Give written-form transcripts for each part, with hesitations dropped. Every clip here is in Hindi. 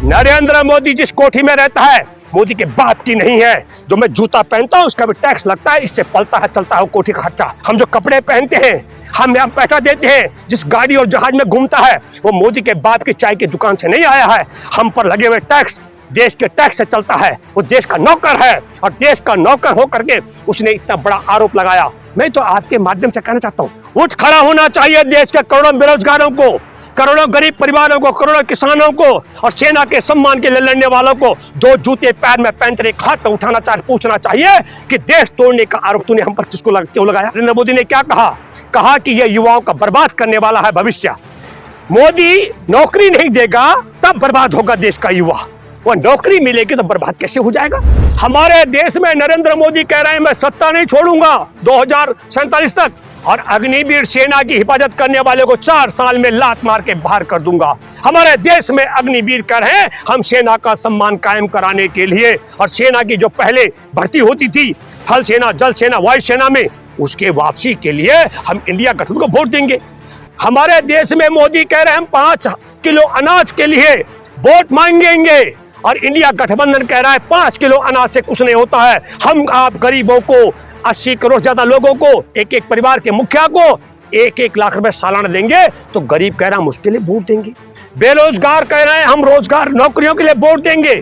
नरेंद्र मोदी जिस कोठी में रहता है मोदी के बाप की नहीं है। जो मैं जूता पहनता हूँ उसका भी टैक्स लगता है, इससे पलता है चलता है कोठी का खर्चा। हम जो कपड़े पहनते हैं, हम यहाँ पैसा देते हैं, जिस गाड़ी और जहाज में घूमता है वो मोदी के बाप की चाय की दुकान से नहीं आया है। हम पर लगे हुए टैक्स देश के टैक्स से चलता है। वो देश का नौकर है और देश का नौकर हो करके उसने इतना बड़ा आरोप लगाया। मैं तो आपके माध्यम से कहना चाहता हूँ, उठ खड़ा होना चाहिए देश के करोड़ों बेरोजगारों को, करोड़ों गरीब परिवारों को, करोड़ों किसानों को और सेना के सम्मान के लिए लड़ने वालों को दो जूते पैर में पहनकर एक हाथ में उठाना चाहिए, पूछना चाहिए कि देश तोड़ने का आरोप तूने हम पर क्यों लगाया। नरेंद्र मोदी ने क्या कहा कि यह युवाओं का बर्बाद करने वाला है भविष्य। मोदी नौकरी नहीं देगा तब बर्बाद होगा देश का युवा। वो नौकरी मिलेगी तो बर्बाद कैसे हो जाएगा। हमारे देश में नरेंद्र मोदी कह रहे हैं मैं सत्ता नहीं छोड़ूंगा 2047 तक और अग्निवीर सेना की हिफाजत करने वाले को 4 साल में लात मार के बाहर कर दूंगा। हमारे देश में अग्निवीर कर हैं हम सेना का सम्मान कायम कराने के लिए और सेना की जो पहले भर्ती होती थी थल सेना, जल सेना, वायु सेना में, उसके वापसी के लिए हम इंडिया गठबंधन को वोट देंगे। हमारे देश में मोदी कह रहे हैं हम 5 किलो अनाज के लिए वोट मांगेंगे और इंडिया गठबंधन कह रहा है 5 किलो अनाज से कुछ नहीं होता है। हम आप गरीबों को 80 करोड़ ज्यादा लोगों को, एक परिवार के मुखिया को 1-1 लाख रुपए सालाना देंगे तो गरीब कह रहा है हम उसके लिए वोट देंगे। बेरोजगार कह रहे हैं हम रोजगार नौकरियों के लिए वोट देंगे।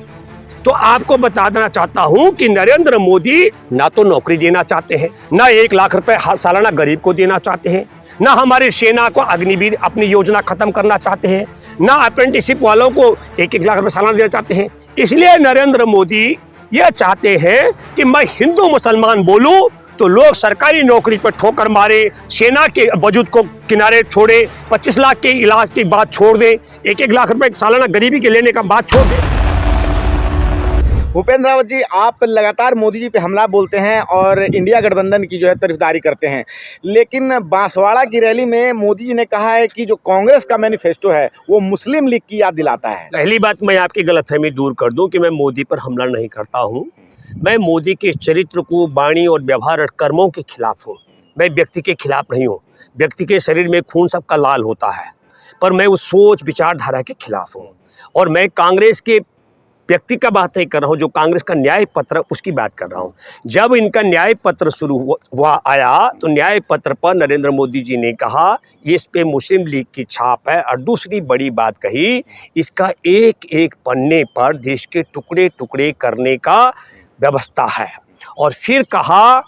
तो आपको बता देना चाहता हूं कि नरेंद्र मोदी ना तो नौकरी देना चाहते हैं, ना 1 लाख रुपए सालाना गरीब को देना चाहते हैं, ना हमारी सेना को अग्निवीर अपनी योजना खत्म करना चाहते हैं, ना अप्रेंटिसशिप वालों को 1-1 लाख रुपए सालाना देना चाहते हैं। इसलिए नरेंद्र मोदी यह चाहते हैं कि मैं हिंदू मुसलमान बोलूं तो लोग सरकारी नौकरी पर ठोकर मारे, सेना के वजूद को किनारे छोड़े, 25 लाख के इलाज की बात छोड़ दें, 1-1 लाख रुपए सालाना गरीबी के लेने का बात छोड़ दें। भूपेंद्र रावत जी, आप लगातार मोदी जी पे हमला बोलते हैं और इंडिया गठबंधन की जो है तारीफदारी करते हैं, लेकिन बांसवाड़ा की रैली में मोदी जी ने कहा है कि जो कांग्रेस का मैनिफेस्टो है वो मुस्लिम लीग की याद दिलाता है। पहली बात मैं आपकी गलतफहमी दूर कर दूं कि मैं मोदी पर हमला नहीं करता हूं। मैं मोदी के चरित्र को, वाणी और व्यवहार और कर्मों के खिलाफ हूं। मैं व्यक्ति के खिलाफ नहीं हूं। व्यक्ति के शरीर में खून सबका लाल होता है, पर मैं उस सोच विचारधारा के खिलाफ हूं। और मैं कांग्रेस के व्यक्ति का बात नहीं कर रहा हूं, जो कांग्रेस का न्याय पत्र उसकी बात कर रहा हूं। जब इनका न्याय पत्र शुरू हुआ आया तो न्याय पत्र पर नरेंद्र मोदी जी ने कहा इस पे मुस्लिम लीग की छाप है। और दूसरी बड़ी बात कही, इसका एक पन्ने पर देश के टुकड़े टुकड़े करने का व्यवस्था है। और फिर कहा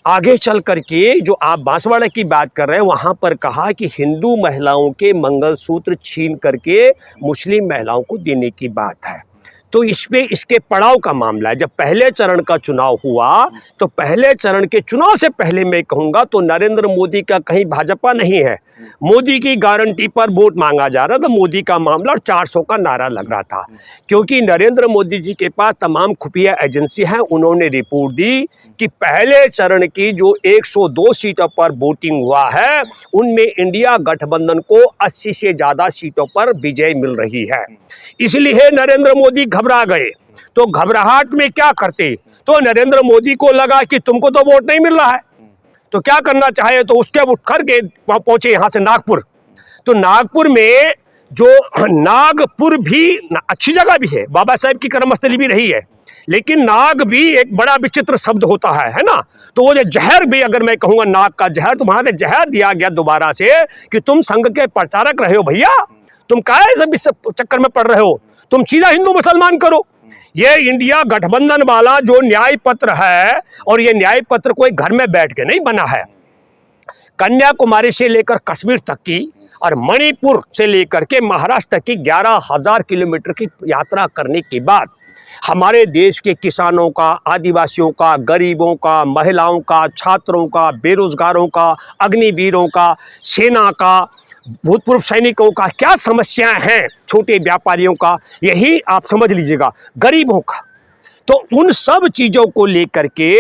आगे चल करके जो आप बांसवाड़ा की बात कर रहे हैं वहां पर कहा कि हिंदू महिलाओं के मंगलसूत्र छीन करके मुस्लिम महिलाओं को देने की बात है। तो इसके पड़ाव का मामला है। जब पहले चरण का चुनाव हुआ तो पहले चरण के चुनाव से पहले मैं कहूंगा तो नरेंद्र मोदी का कहीं भाजपा नहीं है, मोदी की गारंटी पर वोट मांगा जा रहा था। मोदी का मामला और 400 का नारा लग रहा था, क्योंकि नरेंद्र मोदी जी के पास तमाम खुफिया एजेंसी हैं। उन्होंने रिपोर्ट दी कि पहले चरण की जो 102 सीटों पर वोटिंग हुआ है उनमें इंडिया गठबंधन को 80 से ज़्यादा सीटों पर विजय मिल रही है। इसलिए नरेंद्र मोदी घबरा गए। तो घबराहट में क्या करते, तो नरेंद्र मोदी को लगा कि तुमको तो वोट नहीं मिल रहा है तो क्या करना चाहे, तो उसके उठ करके पहुंचे यहाँ से नागपुर। तो नागपुर में जो नागपुर भी अच्छी जगह भी है, बाबा साहेब की कर्मस्थली भी रही है, लेकिन नाग भी एक बड़ा विचित्र शब्द होता है ना। तो वो जो जहर भी, अगर मैं कहूँगा नाग का जहर, तो वहां से जहर दिया गया दोबारा से कि तुम संघ के प्रचारक रहे हो भैया, तुम काहे सब इस चक्कर में पड़ रहे हो, तुम सीधा हिंदू मुसलमान करो। ये इंडिया गठबंधन वाला जो न्याय पत्र है, और ये न्याय पत्र कोई घर में बैठ के नहीं बना है। कन्याकुमारी से लेकर कश्मीर तक की और मणिपुर से लेकर के महाराष्ट्र तक की 11,000 किलोमीटर की यात्रा करने के बाद हमारे देश के किसानों का, आदिवासियों का, गरीबों का, महिलाओं का, छात्रों का, बेरोजगारों का, अग्निवीरों का, सेना का, भूतपूर्व सैनिकों का क्या समस्याएं हैं, छोटे व्यापारियों का, यही आप समझ लीजिएगा, गरीबों का। तो उन सब चीज़ों को लेकर के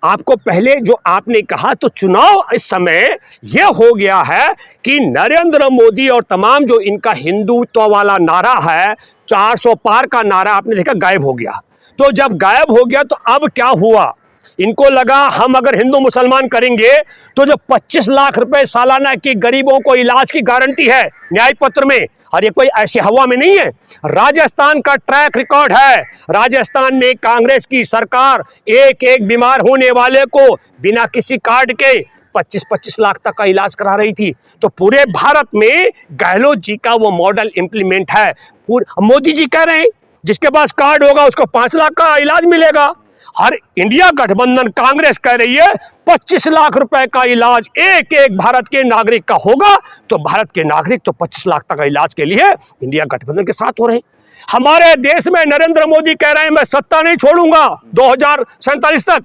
आपको पहले जो आपने कहा, तो चुनाव इस समय यह हो गया है कि नरेंद्र मोदी और तमाम जो इनका हिंदुत्व वाला नारा है, 400 पार का नारा आपने देखा गायब हो गया। तो जब गायब हो गया तो अब क्या हुआ, इनको लगा हम अगर हिंदू मुसलमान करेंगे तो जो 25 लाख रुपए सालाना की गरीबों को इलाज की गारंटी है न्याय पत्र में, और ये कोई ऐसी हवा में नहीं है। राजस्थान का ट्रैक रिकॉर्ड है। राजस्थान में कांग्रेस की सरकार एक एक बीमार होने वाले को बिना किसी कार्ड के 25-25 लाख तक का इलाज करा रही थी। तो पूरे भारत में गहलोत जी का वो मॉडल इंप्लीमेंट है। मोदी जी कह रहे हैं जिसके पास कार्ड होगा उसको 5 लाख का इलाज मिलेगा। और इंडिया गठबंधन कांग्रेस कह रही है 25 लाख रुपए का इलाज एक एक भारत के नागरिक का होगा। तो भारत के नागरिक तो 25 लाख तक का इलाज के लिए इंडिया गठबंधन के साथ हो रहे हैं। हमारे देश में नरेंद्र मोदी कह रहे हैं मैं सत्ता नहीं छोड़ूंगा 2047 तक,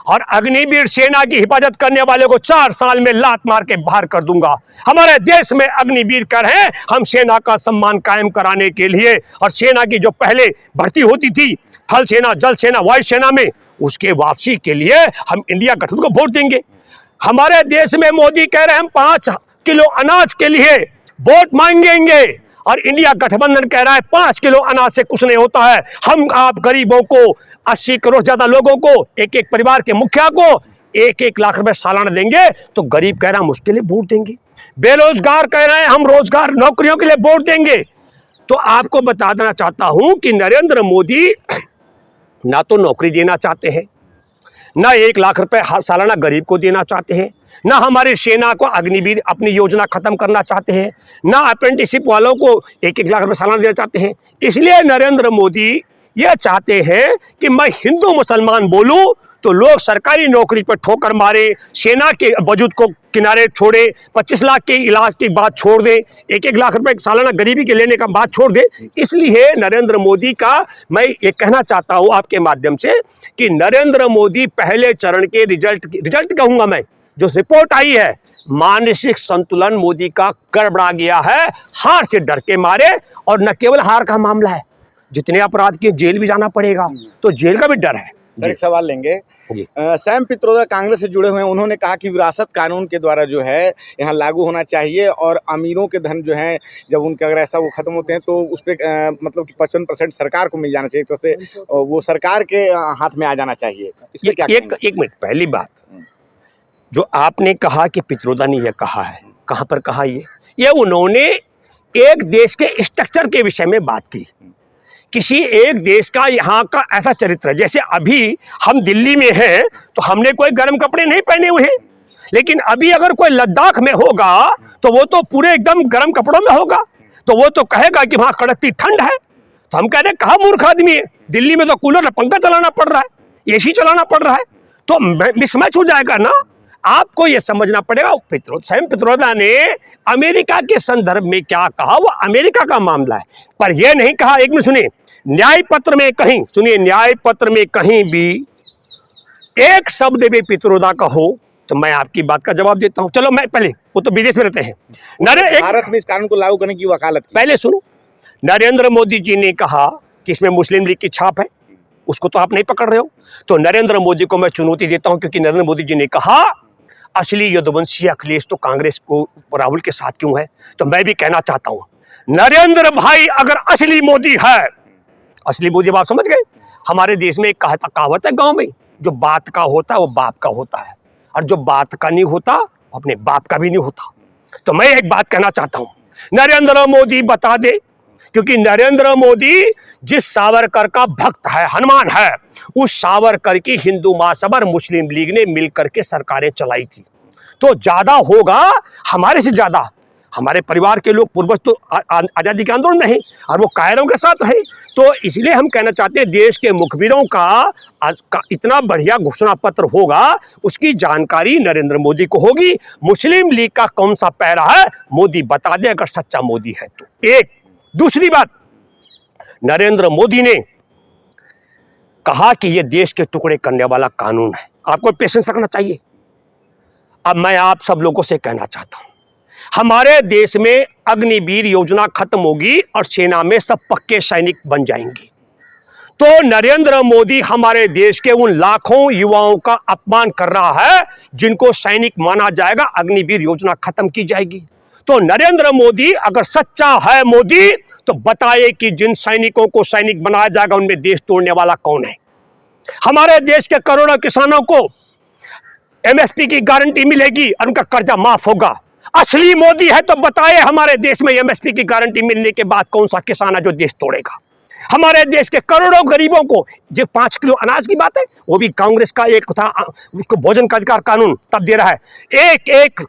और अग्निवीर सेना की हिफाजत करने वाले को 4 साल में लात मार के बाहर कर दूंगा। हमारे देश में अग्निवीर कर हैं हम सेना का सम्मान कायम कराने के लिए, और सेना की जो पहले भर्ती होती थी थल सेना, जल सेना, वायु सेना में, उसके वापसी के लिए हम इंडिया गठबंधन को वोट देंगे। हमारे देश में मोदी कह रहे हैं हम 5 किलो अनाज के लिए वोट मांगेंगे, और इंडिया गठबंधन कह रहा है 5 किलो अनाज से कुछ नहीं होता है। हम आप गरीबों को 80 करोड़ ज्यादा लोगों को, एक एक परिवार के मुखिया को 1-1 लाख रुपए सालाना देंगे। तो गरीब कह रहा है हम उसके लिए वोट देंगे। बेरोजगार कह रहे हैं हम रोजगार नौकरियों के लिए वोट देंगे। तो आपको बता देना चाहता हूं कि नरेंद्र मोदी ना तो नौकरी देना चाहते हैं, ना 1 लाख रुपए सालाना गरीब को देना चाहते हैं, ना हमारी सेना को अग्निवीर अपनी योजना खत्म करना चाहते हैं, ना अप्रेंटिसशिप वालों को 1-1 लाख रुपए सालाना देना चाहते हैं। इसलिए नरेंद्र मोदी ये चाहते हैं कि मैं हिंदू मुसलमान बोलूं तो लोग सरकारी नौकरी पर ठोकर मारे, सेना के वजूद को किनारे छोड़े, 25 लाख के इलाज की बात छोड़ दें, 1-1 लाख रुपए सालाना गरीबी के लेने का बात छोड़ दें। इसलिए नरेंद्र मोदी का मैं ये कहना चाहता हूं आपके माध्यम से कि नरेंद्र मोदी पहले चरण के रिजल्ट कहूंगा मैं, जो रिपोर्ट आई है, मानसिक संतुलन मोदी का गड़बड़ा गया है, हार से डर के मारे। और न केवल हार का मामला है, जितने अपराध किए जेल भी जाना पड़ेगा, तो जेल का भी डर है। सर एक सवाल लेंगे। सैम पित्रोदा कांग्रेस से जुड़े हुए हैं, उन्होंने कहा कि विरासत कानून के द्वारा जो है यहाँ लागू होना चाहिए, और अमीरों के धन जो है जब उनके अगर ऐसा वो खत्म होते हैं तो उस पर मतलब कि 55% सरकार को मिल जाना चाहिए, तो से वो सरकार के हाथ में आ जाना चाहिए। इस पर क्या एक मिनट, पहली बात जो आपने कहा कि पित्रोदा ने यह कहा है, कहाँ पर कहा ये उन्होंने एक देश के स्ट्रक्चर के विषय में बात की। किसी एक देश का यहाँ का ऐसा चरित्र है, जैसे अभी हम दिल्ली में हैं तो हमने कोई गर्म कपड़े नहीं पहने हुए हैं, लेकिन अभी अगर कोई लद्दाख में होगा तो वो तो पूरे एकदम गर्म कपड़ों में होगा, तो वो तो कहेगा कि वहाँ कड़कती ठंड है। तो हम कह रहे हैं कहाँ मूर्ख आदमी है, दिल्ली में तो कूलर पंखा चलाना पड़ रहा है, एसी चलाना पड़ रहा है, तो मिसमैच हो जाएगा ना। आपको यह समझना पड़ेगा। सैम पित्रोदा ने अमेरिका के संदर्भ में क्या कहा, वो अमेरिका का मामला है, पर यह नहीं कहा। एक मिनट सुनिए, न्याय पत्र में कहीं, सुनिए, न्याय पत्र में कहीं भी एक शब्द भी पित्रोदा का हो तो मैं आपकी बात का जवाब देता हूं। चलो मैं पहले, वो तो विदेश में रहते हैं, भारत में इस कानून को लागू करने की वकालत की। पहले सुनो, नरेंद्र मोदी जी ने कहा कि इसमें मुस्लिम लीग की छाप है, उसको तो आप नहीं पकड़ रहे हो। तो नरेंद्र मोदी को मैं चुनौती देता हूं, क्योंकि नरेंद्र मोदी जी ने कहा असली यदुवंशी अखिलेश तो कांग्रेस को राहुल के साथ क्यों है। तो मैं भी कहना चाहता हूं नरेंद्र भाई अगर असली मोदी है, असली मोदी आप समझ गए। हमारे देश में एक कहावत है गांव में, जो बात का होता है वो बाप का होता है, और जो बात का नहीं होता वो अपने बाप का भी नहीं होता। तो मैं एक बात कहना चाहता हूं, नरेंद्र मोदी बता दे, क्योंकि नरेंद्र मोदी जिस सावरकर का भक्त है, हनुमान है, उस सावरकर की हिंदू महासभा मुस्लिम लीग ने मिलकर के सरकारें चलाई थी। तो ज्यादा होगा हमारे से ज्यादा, हमारे परिवार के लोग पूर्वज तो आजादी के आंदोलन में है और वो कायरों के साथ है। तो इसलिए हम कहना चाहते हैं देश के मुखबिरों का इतना बढ़िया घोषणा पत्र होगा, उसकी जानकारी नरेंद्र मोदी को होगी। मुस्लिम लीग का कौन सा पैरा है मोदी बता दे, अगर सच्चा मोदी है तो। एक दूसरी बात, नरेंद्र मोदी ने कहा कि यह देश के टुकड़े करने वाला कानून है, आपको पेशेंस रखना चाहिए। अब मैं आप सब लोगों से कहना चाहता हूं, हमारे देश में अग्निवीर योजना खत्म होगी और सेना में सब पक्के सैनिक बन जाएंगे। तो नरेंद्र मोदी हमारे देश के उन लाखों युवाओं का अपमान कर रहा है जिनको सैनिक माना जाएगा, अग्निवीर योजना खत्म की जाएगी। तो नरेंद्र मोदी अगर सच्चा है मोदी, तो बताए कि जिन सैनिकों को सैनिक बनाया जाएगा उनमें देश तोड़ने वाला कौन है। हमारे देश के करोड़ों किसानों को एमएसपी की गारंटी मिलेगी और उनका कर्जा माफ होगा, असली मोदी है तो बताए हमारे देश में एमएसपी की गारंटी मिलने के बाद कौन सा किसान है जो देश तोड़ेगा। हमारे देश के करोड़ों गरीबों को जो 5 किलो अनाज की बात है, वो भी कांग्रेस का एक था, उसको भोजन का अधिकार कानून तब दे रहा है। 1-1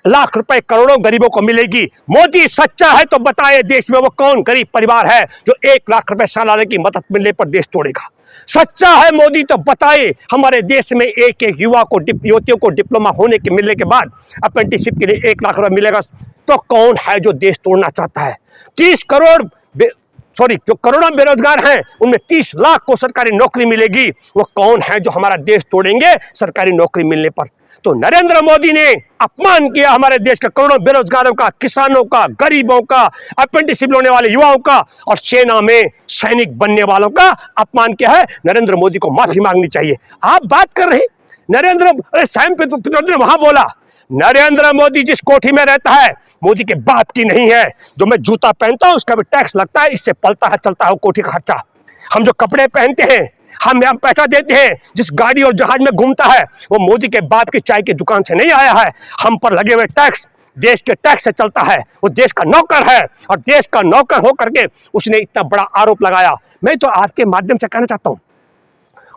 लाख रुपए करोड़ों गरीबों को मिलेगी। मोदी सच्चा है तो बताए देश में वो कौन गरीब परिवार है जो 1 लाख रुपए सालाना की मदद मिलने पर देश तोड़ेगा। सच्चा है मोदी तो बताए हमारे देश में एक युवतियों को डिप्लोमा होने के मिलने के बाद अप्रेंटिसशिप के लिए 1 लाख रुपए मिलेगा, तो कौन है जो देश तोड़ना चाहता है। 30 करोड़ जो करोड़ों बेरोजगार हैं उनमें 30 लाख को सरकारी नौकरी मिलेगी, वो कौन है जो हमारा देश तोड़ेंगे सरकारी नौकरी मिलने पर। तो नरेंद्र मोदी ने अपमान किया हमारे देश के करोड़ों बेरोजगारों का, किसानों का, गरीबों का, अप्रेंटिसशिप लेने वाले युवाओं का और सेना में सैनिक बनने वालों का अपमान किया है। नरेंद्र मोदी को माफी मांगनी चाहिए। आप बात कर रहे नरेंद्र सैम पित्रोदा ने वहां बोला, नरेंद्र मोदी जिस कोठी में रहता है मोदी के बाप की नहीं है। जो मैं जूता पहनता हूं उसका भी टैक्स लगता है, इससे पलता है चलता है कोठी का खर्चा। हम जो कपड़े पहनते हैं, हम यहाँ पैसा देते हैं, जिस गाड़ी और जहाज में घूमता है वो मोदी के बाप की चाय की दुकान से नहीं आया है। हम पर लगे हुए टैक्स देश के टैक्स से चलता है। वो देश का नौकर है और देश का नौकर हो करके उसने इतना बड़ा आरोप लगाया। मैं तो आपके माध्यम से कहना चाहता हूं,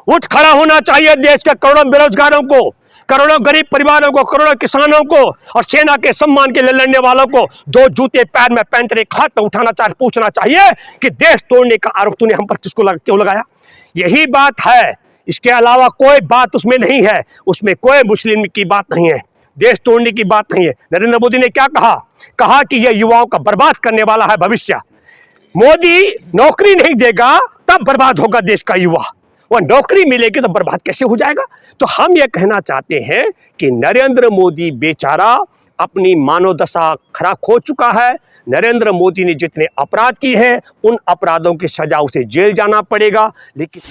उठ खड़ा होना चाहिए देश के करोड़ों बेरोजगारों को, करोड़ों गरीब परिवारों को, करोड़ों किसानों को और सेना के सम्मान के लिए लड़ने वालों को 2 जूते पैर में पहनकर एक हाथ में उठाना चाहिए, पूछना चाहिए कि देश तोड़ने का आरोप तूने हम पर क्यों लगाया। यही बात है, इसके अलावा कोई बात उसमें नहीं है। उसमें कोई मुस्लिम की बात नहीं है, देश तोड़ने की बात नहीं है। नरेंद्र मोदी ने क्या कहा कि यह युवाओं का बर्बाद करने वाला है भविष्य। मोदी नौकरी नहीं देगा तब बर्बाद होगा देश का युवा, वह नौकरी मिलेगी तो बर्बाद कैसे हो जाएगा। तो हम ये कहना चाहते हैं कि नरेंद्र मोदी बेचारा अपनी मानव दशा खराब हो चुका है। नरेंद्र मोदी ने जितने अपराध किए हैं उन अपराधों की सजा उसे जेल जाना पड़ेगा। लेकिन